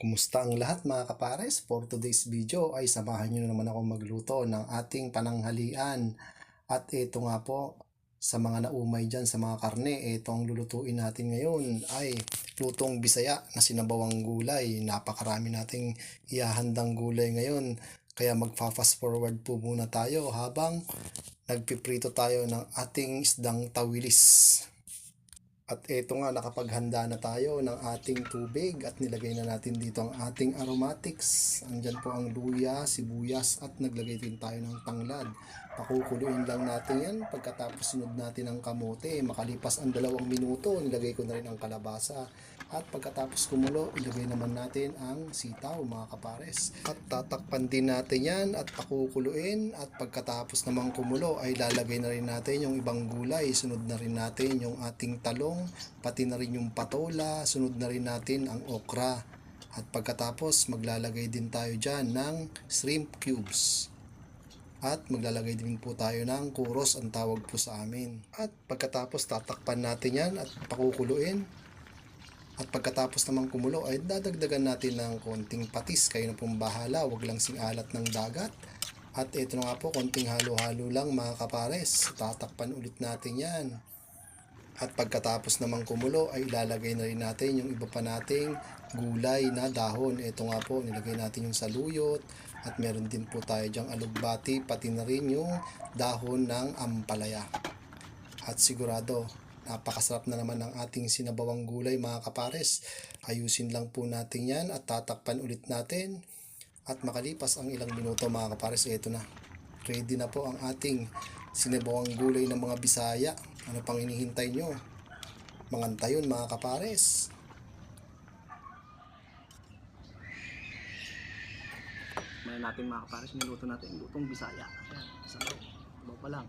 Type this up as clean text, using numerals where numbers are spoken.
Kumusta ang lahat mga kapares? For today's video ay samahan nyo na naman ako magluto ng ating pananghalian. At ito nga po, sa mga naumay dyan sa mga karne, ito ang lulutuin natin ngayon ay lutong Bisaya na sinabawang gulay. Napakarami nating ihahandang gulay ngayon. Kaya magfa-fast forward po muna tayo habang nagpiprito tayo ng ating isdang tawilis. At eto nga, nakapaghanda na tayo ng ating tubig at nilagay na natin dito ang ating aromatics. Andyan po ang luya, sibuyas at naglagay din tayo ng tanglad. Pakukuluin lang natin yan pagkatapos sunod natin ang kamote. Makalipas ang 2 minuto, nilagay ko na rin ang kalabasa. At pagkatapos kumulo, ilagay naman natin ang sitaw mga kapares. At tatakpan din natin yan at pakukuluin. At pagkatapos naman kumulo ay lalagay na rin natin yung ibang gulay. Sunod na rin natin yung ating talong, pati na rin yung patola. Sunod na rin natin ang okra. At pagkatapos maglalagay din tayo dyan ng shrimp cubes. At maglalagay din po tayo ng kuros, ang tawag po sa amin. At pagkatapos tatakpan natin yan at pakukuluin. At pagkatapos naman kumulo ay dadagdagan natin ng konting patis. Kayo na pong bahala, wag lang sing alat ng dagat. At ito na nga po, konting halo-halo lang mga kapares. Tatakpan ulit natin yan. At pagkatapos naman kumulo ay ilalagay na rin natin yung iba pa nating gulay na dahon. Ito nga po, nilagay natin yung saluyot. At meron din po tayo dyang alugbati, pati na rin yung dahon ng ampalaya. At sigurado, napakasarap na naman ng ating sinabawang gulay mga kapares. Ayusin lang po natin yan at tatakpan ulit natin. At makalipas ang ilang minuto mga kapares, ito na. Ready na po ang ating sinabawang gulay ng mga Bisaya. Ano pang hinihintay nyo? Mangantayon mga kapares. May natin mga kapares, niluto natin yung lutong Bisaya. Ayan, sabaw. Sabaw pa lang.